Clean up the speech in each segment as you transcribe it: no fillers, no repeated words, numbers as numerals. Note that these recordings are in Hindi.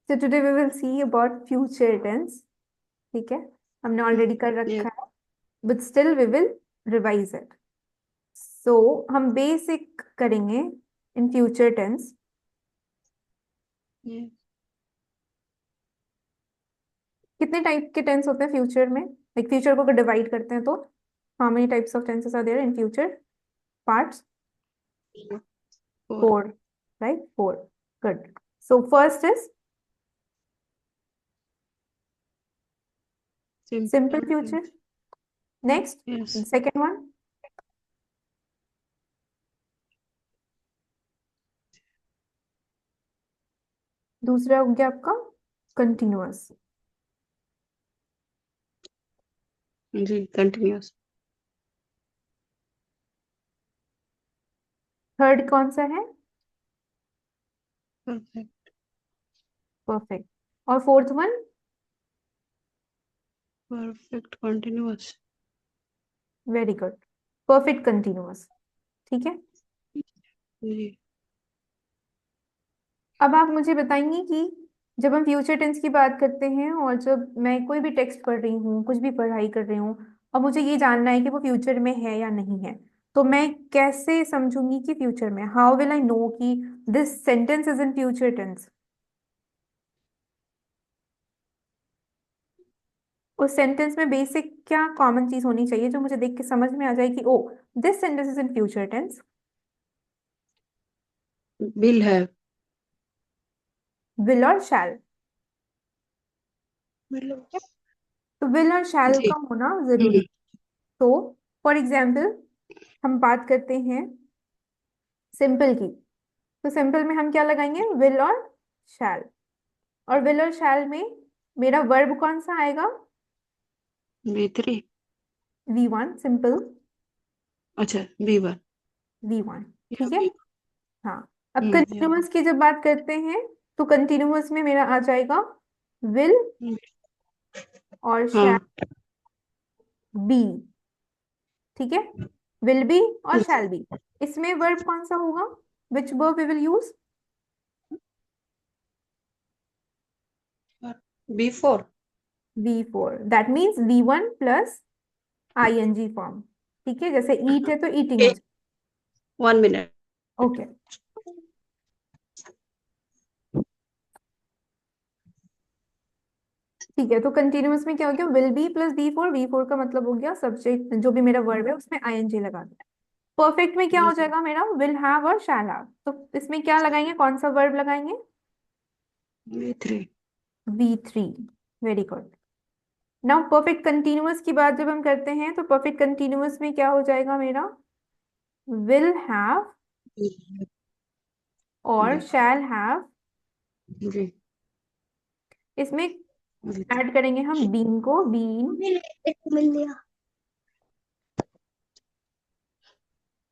So today we will see about future tense. ठीक है, हमने ऑलरेडी कर Yes, रखा है, but still we will revise it. So हम basic करेंगे in future tense. yes. कितने टाइप के टेंस होते हैं फ्यूचर में? लाइक फ्यूचर को अगर डिवाइड करते हैं तो how many types of tenses are there in future? Parts? Four. Four, right? Four. Good. So first is simple future. Next, Yes. second one, दूसरा हो गया आपका कंटिन्यूअस. जी, continuous. थर्ड कौन सा है? Perfect. परफेक्ट. और fourth one? Perfect continuous. Very good. Perfect continuous. ठीक है. जी. अब आप मुझे बताएंगे कि जब हम फ्यूचर टेंस की बात करते हैं और जब मैं कोई भी टेक्स्ट पढ़ रही हूँ, कुछ भी पढ़ाई कर रही हूँ, और मुझे ये जानना है कि वो फ्यूचर में है या नहीं है, तो मैं कैसे समझूंगी कि फ्यूचर में? हाउ विल आई नो कि this sentence is in future tense? उस सेंटेंस में बेसिक क्या कॉमन चीज होनी चाहिए जो मुझे देख के समझ में आ जाए कि oh, this sentence is in future tense? Will have. Will और शैल. Will have. तो विल और शैल जी. का होना जरूरी. तो फॉर एग्जाम्पल हम बात करते हैं सिंपल की, तो सिंपल में हम क्या लगाएंगे? विल और शैल. और विल और शैल में मेरा वर्ब कौन सा आएगा? B3. V1. सिंपल अच्छा, B1. V1. या ठीक है. B. हाँ. अब या. कंटिन्यूअस की जब बात करते हैं तो कंटिन्यूअस में मेरा आ जाएगा विल और शैल हाँ. बी. ठीक है. विल बी और शैल बी. इसमें वर्ब कौन सा होगा? Which verb we will use? B4. V4. That means V1 plus ING form. ठीक है, जैसे ईट है तो ईटिंग हो Okay. जाए. 1 minute. ओके. ठीक है, तो कंटिन्यूअस में क्या हो गया? Will be plus V4. V4 का मतलब हो गया सब्जेक्ट, जो भी मेरा वर्ब है उसमें ING लगा दिया. परफेक्ट में क्या हो Yes. जाएगा मेरा? विल हैव और शैल हैव. तो इसमें क्या लगाएंगे? कौन सा वर्ब लगाएंगे? B3. V3. Very good. Now perfect continuous की बात जब हम करते हैं तो परफेक्ट कंटिन्यूअस में क्या हो जाएगा मेरा? विल हैव और जी. Shall have. जी. इसमें जी. ऐड करेंगे हम बीन को. बीन मिल गया.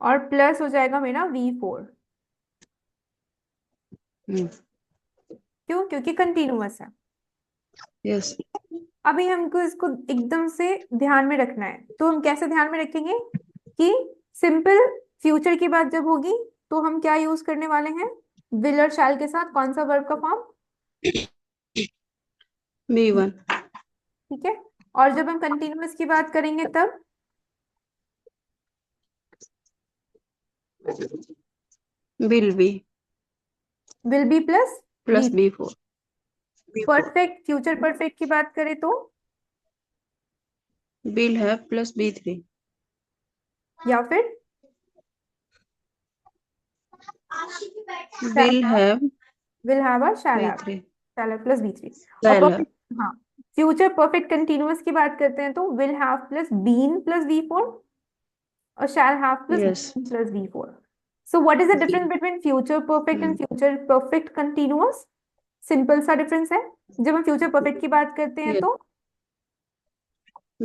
और प्लस हो जाएगा मेरा V4. क्यों? क्योंकि कंटिन्यूअस है. यस. अभी हमको इसको एकदम से ध्यान में रखना है, तो हम कैसे ध्यान में रखेंगे कि सिंपल फ्यूचर की बात जब होगी तो हम क्या यूज करने वाले हैं? विल और शैल के साथ कौन सा वर्ब का फॉर्म? B1. ठीक है. और जब हम कंटिन्यूअस की बात करेंगे तब Will be will be plus plus B. B4. B4. Perfect future perfect की बात करें तो Will have plus B3. या फिर Will have विल हैव और shall have. B3. Shall have plus B3. और Shall have. परफेक्ट, हाँ, फ्यूचर परफेक्ट कंटिन्यूअस की बात करते हैं तो will have plus been plus V4 or shall have plus Yes. been plus V4. So what is the difference जी. between future perfect and future perfect continuous? Simple सा डिफरेंस है. जब हम फ्यूचर परफेक्ट की बात करते हैं Yes. तो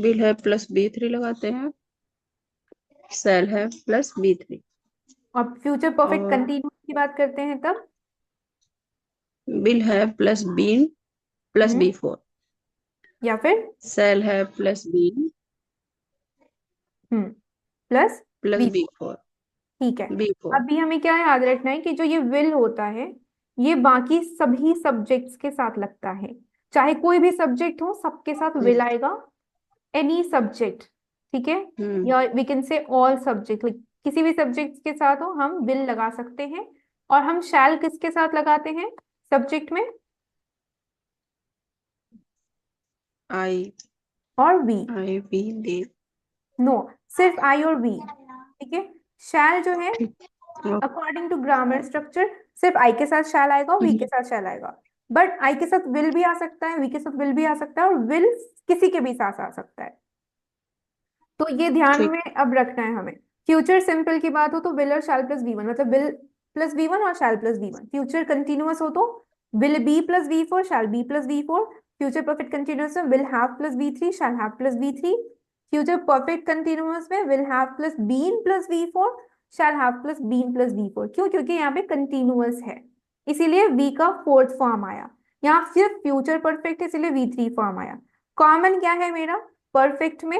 Will have plus B3 लगाते हैं. Shall have plus B3. अब फ्यूचर परफेक्ट और कंटिन्यूस की बात करते हैं तब will have plus been plus hmm, B4. या फिर Shall have plus been plus plus V4. B4. ठीक है. B4. अभी हमें क्या याद रखना है कि जो ये विल होता है ये बाकी सभी सब्जेक्ट्स के साथ लगता है, चाहे कोई भी सब्जेक्ट हो सबके साथ विल आएगा। एनी सब्जेक्ट, ठीक है, हम्म। या we can say all subject, किसी भी सब्जेक्ट के साथ हो हम विल लगा सकते हैं। और हम शैल किसके साथ लगाते हैं सब्जेक्ट में? आई। और we. I we they. No, सिर्फ आई और वी, ठीक है। शैल जो है ठीक। अकॉर्डिंग टू ग्रामर स्ट्रक्चर सिर्फ आई के साथ शैल आएगा, वी के साथ शैल आएगा। बट आई के साथ विल भी आ सकता है, वी के साथ विल भी आ सकता है, और विल किसी के भी साथ आ सकता है। तो ये ध्यान ठीक। में अब रखना है हमें। फ्यूचर सिंपल की बात हो तो विल और शैल प्लस वी वन, मतलब विल प्लस वी वन और shall plus V one. Future continuous हो तो will be plus V four, shall be plus V four. Future perfect continuous में will have plus V three, shall have plus V three. Future perfect continuous में will have plus been plus V four, shall have plus been plus V four. क्यों? क्योंकि यहाँ पे कंटिन्यूअस है, इसीलिए वी का फोर्थ फॉर्म आया। यहाँ सिर्फ फ्यूचर परफेक्ट है, इसीलिए वी थ्री फॉर्म आया। कॉमन क्या है मेरा परफेक्ट में?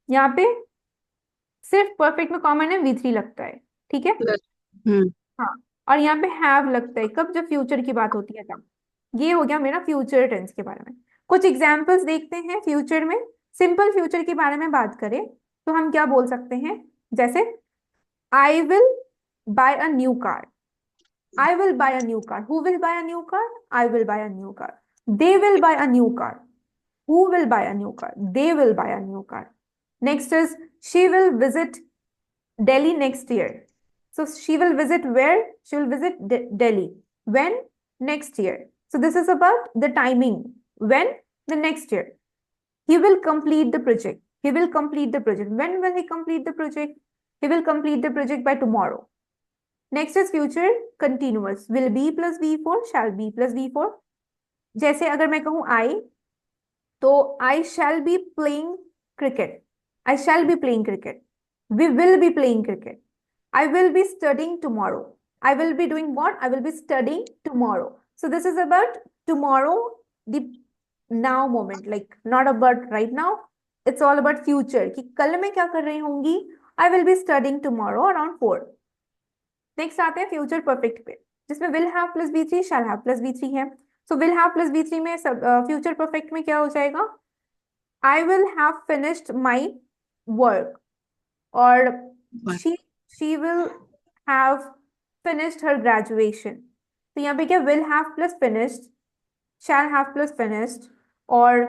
यहाँ पे सिर्फ परफेक्ट में कॉमन है वी थ्री लगता है, ठीक है। प्लस। हम्म। हाँ, और यहाँ पे हैव लगता है कब? जब फ्यूचर की बात होती है तब। ये हो गया मेरा फ्यूचर टेंस के बारे में। कुछ एग्जाम्पल्स देखते हैं फ्यूचर में। सिंपल फ्यूचर के बारे में बात करें तो हम क्या बोल सकते हैं? जैसे I will buy a new car. I will buy a new car. Who will buy a new car? I will buy a new car. They will buy a new car. Who will buy a new car? They will buy a new car. Next is she will visit Delhi next year. So she will visit where? She will visit Delhi. When? Next year. So this is about the timing. When? The next year. He will complete the project. He will complete the project. When will he complete the project? He will complete the project by tomorrow. Next is future continuous. Will be plus be four, shall be plus be four. जैसे अगर मैं कहूँ I, तो I shall be playing cricket. I shall be playing cricket. We will be playing cricket. I will be studying tomorrow. I will be doing what? I will be studying tomorrow. So this is about tomorrow, the now moment, like not about right now. It's all about future कि कल मैं क्या कर रही होंगी। I will be studying tomorrow around four. Next आते हैं फ्यूचर परफेक्ट पे, जिसमें will have plus B three, shall have plus B three है। So will have plus B three में फ्यूचर परफेक्ट में क्या हो जाएगा? I will have finished my work, or she she will have finished her graduation. तो यहाँ पे क्या will have plus finished, shall have plus finished, और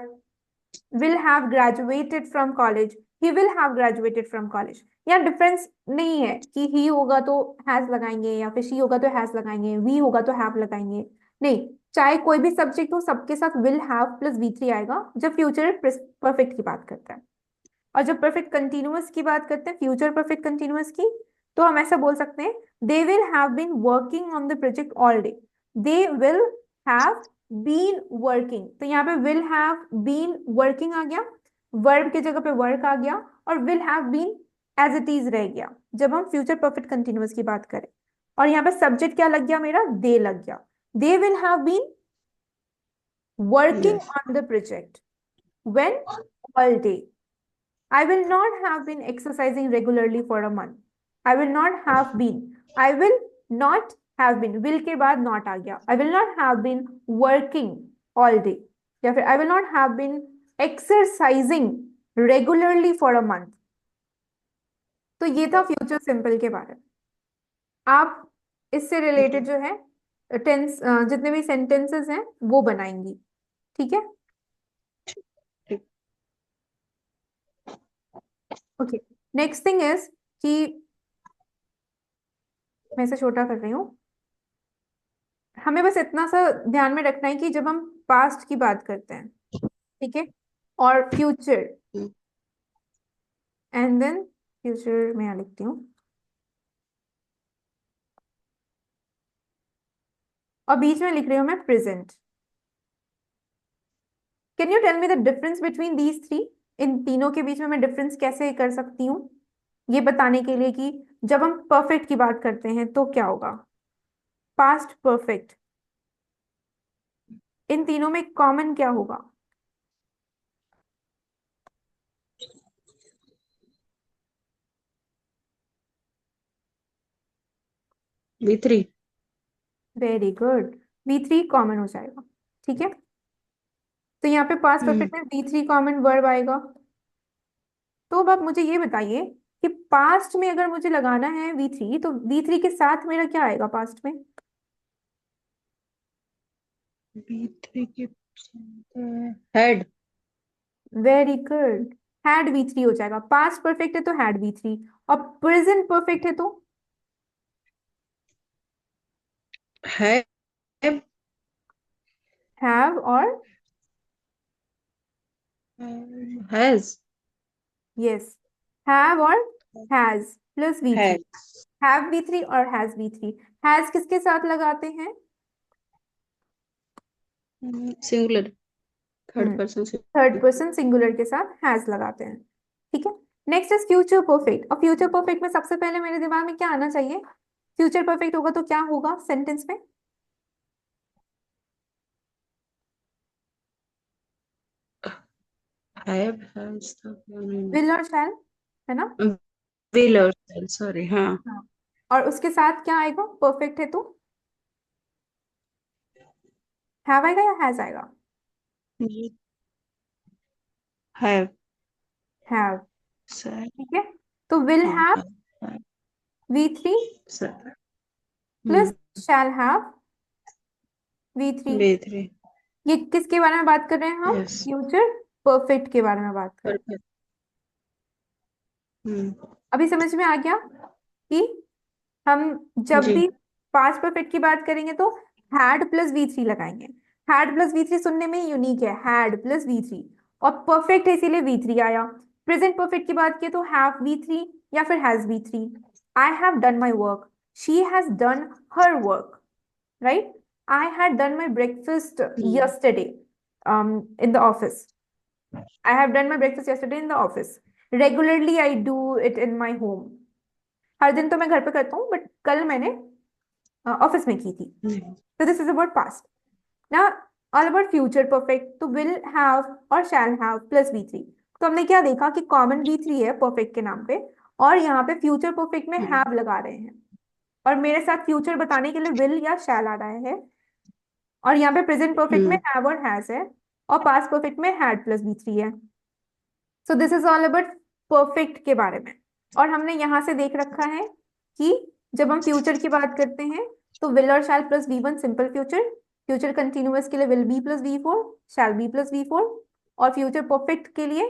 will have graduated from college, he will have graduated from college। यहाँ डिफरेंस नहीं है कि he होगा तो has लगाएंगे या फिर she होगा तो has लगाएंगे, we होगा तो have लगाएंगे। नहीं, चाहे कोई भी सब्जेक्ट हो सबके साथ will have plus v three आएगा जब फ्यूचर परफेक्ट की बात करता है। और जब परफेक्ट कंटिन्यूअस की बात करते हैं, फ्यूचर परफेक्ट कंटिन्यूअस की, तो हम ऐसा बोल सकते हैं they will have been working on the project all day. They will have been working, तो यहाँ पे विल हैव बीन वर्किंग आ गया, वर्ब की जगह पे वर्क आ गया, और will have been as it is रह गया जब हम फ्यूचर परफेक्ट कंटिन्यूअस की बात करें। और यहाँ पे सब्जेक्ट क्या लग गया मेरा? दे लग गया। They will have been working yes. On the project when? All day. I will not have been exercising regularly for a month. I will not have been. I will not have been. Will के बाद not आ गया। I will not have been working all day. या फिर I will not have been exercising regularly for a month. तो ये था फ्यूचर सिंपल के बारे में। आप इससे रिलेटेड जो है टेंस, जितने भी सेंटेंसेस हैं वो बनाएंगी, ठीक है। ठीक। ओके, नेक्स्ट थिंग इज कि मैं इसे छोटा कर रही हूँ। हमें बस इतना सा ध्यान में रखना है कि जब हम पास्ट की बात करते हैं, ठीक है, और फ्यूचर, एंड देन फ्यूचर में यहाँ लिखती हूँ, और बीच में लिख रही हूँ मैं present. Can you tell me the difference between these three? इन तीनों के बीच में मैं डिफरेंस कैसे कर सकती हूँ ये बताने के लिए कि जब हम परफेक्ट की बात करते हैं तो क्या होगा, पास्ट परफेक्ट, इन तीनों में कॉमन क्या होगा? V3। Very good. V3 common हो जाएगा। ठीक है, तो यहाँ पे पास्ट हम्म परफेक्ट में V3 कॉमन वर्ब आएगा। तो अब आप मुझे ये बताइए कि पास्ट में अगर मुझे लगाना है V3, तो V3 के साथ मेरा क्या आएगा पास्ट में? B3 के head. Very good. Had V3 हो जाएगा। पास्ट परफेक्ट है तो हैड V3, और प्रेजेंट परफेक्ट है तो है हैव और हैज। यस, हैव और has plus V3। Has have V3 और हैज V3। हैज किसके साथ लगाते हैं? Singular, third hmm, person third singular. Person singular के साथ हैज लगाते हैं। ठीक है, नेक्स्ट इज फ्यूचर परफेक्ट। और फ्यूचर परफेक्ट में सबसे पहले मेरे दिमाग में क्या आना चाहिए? फ्यूचर परफेक्ट होगा तो क्या होगा सेंटेंस में? हैव हैज विल और शैल, है ना? विल और सॉरी, हाँ। हाँ, और उसके साथ क्या आएगा परफेक्ट है तो? हैव आएगा या हैज आएगा? Have have. सर। ठीक है, तो विल हाँ have have V3 sir. Plus shall have V3। B3। ये किसके बारे में बात कर रहे हैं हम? यस। फ्यूचर परफेक्ट के बारे में बात कर रहे हैं। परफेक्ट। हम्म। अभी समझ में आ गया कि हम जब जी। भी पास्ट परफेक्ट की बात करेंगे तो हैड प्लस V3 लगाएंगे। हैड प्लस V3 सुनने में यूनिक है, हैड प्लस V3, और परफेक्ट है इसीलिए V3 आया। प्रेजेंट परफेक्ट की बात की तो हैव V3 या फिर has V3। I have done my work, she has done her work, right? I had done my breakfast hmm yesterday in the office. I have done my breakfast yesterday in the office. Regularly I do it in my home. हर दिन तो मैं घर पे करता हूँ, बट कल मैंने ऑफिस में की थी। तो दिस इज अबाउट पास्ट। ना, ऑल अबाउट फ्यूचर परफेक्ट, तो विल हैव और शैल हैव प्लस V3। तो हमने क्या देखा कि कॉमन V3 है परफेक्ट के नाम पे, और यहाँ पे फ्यूचर परफेक्ट में हम्म हैव लगा रहे हैं, और मेरे साथ फ्यूचर बताने के लिए विल या शैल आ रहा है। और यहाँ पे प्रेजेंट परफेक्ट में हम्म हैव और हैज है, और पास्ट परफेक्ट में हैड प्लस V3 है। सो this is all about perfect के बारे में। और हमने यहां से देख रखा है कि जब हम फ्यूचर की बात करते हैं तो विल और shall plus V1 simple future. Future continuous के लिए will be plus V4, shell be plus V4। और फ्यूचर परफेक्ट के लिए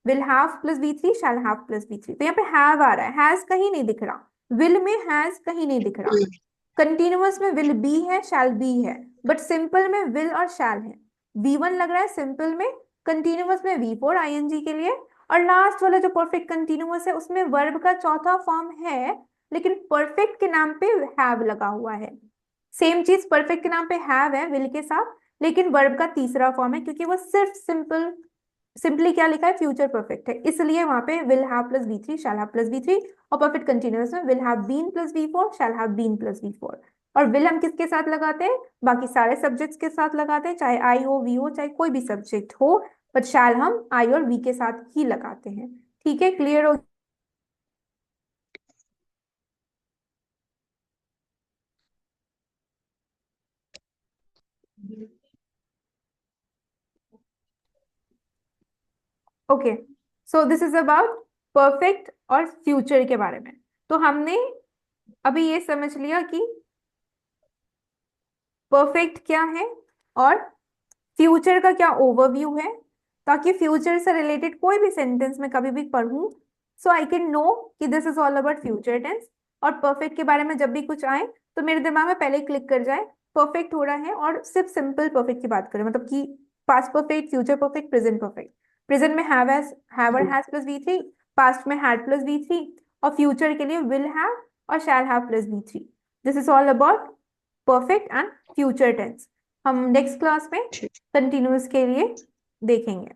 will have plus V3, shall have plus V3। तो यहाँ पे हैव आ रहा है, हैज कहीं नहीं दिख रहा, विल में हैज कहीं नहीं दिख रहा। कंटिन्यूअस में विल बी है, शैल बी है, बट सिंपल में विल और शैल है। V1 लग रहा है सिंपल में, कंटिन्यूअस में V4 आईएनजी के लिए, और लास्ट वाला जो परफेक्ट कंटिन्यूअस है उसमें वर्ब का चौथा फॉर्म है, लेकिन परफेक्ट के नाम पे हैव लगा हुआ है। सेम चीज परफेक्ट के नाम पे हैव है विल के साथ, लेकिन वर्ब का तीसरा फॉर्म है, क्योंकि वो सिर्फ सिंपली क्या लिखा है, फ्यूचर परफेक्ट है, इसलिए वहां पे will have plus V3, shall have plus V3। और परफेक्ट कंटिन्यूअस में will have been plus V4, shall have been plus V4। और विल हम किसके साथ लगाते हैं? बाकी सारे सब्जेक्ट्स के साथ लगाते हैं, चाहे आई हो, वी हो, चाहे कोई भी सब्जेक्ट हो, बट शैल हम आई और वी के साथ ही लगाते हैं। ठीक है, क्लियर हो? Okay, so this is about perfect और फ्यूचर के बारे में। तो हमने अभी ये समझ लिया कि परफेक्ट क्या है और फ्यूचर का क्या ओवरव्यू है, ताकि फ्यूचर से रिलेटेड कोई भी सेंटेंस में कभी भी पढ़ूं, सो आई कैन नो कि this is all about future tense. और परफेक्ट के बारे में जब भी कुछ आए तो मेरे दिमाग में पहले क्लिक कर जाए परफेक्ट हो रहा है, और सिर्फ सिंपल परफेक्ट की बात करें, मतलब कि past perfect, future perfect, present perfect. Present में हैव और हैज प्लस V3, पास्ट में हैड प्लस V3, और फ्यूचर के लिए विल हैव और shall have plus V3। This is all about perfect and future tense. हम नेक्स्ट क्लास में ठीक। कंटिन्यूअस के लिए देखेंगे।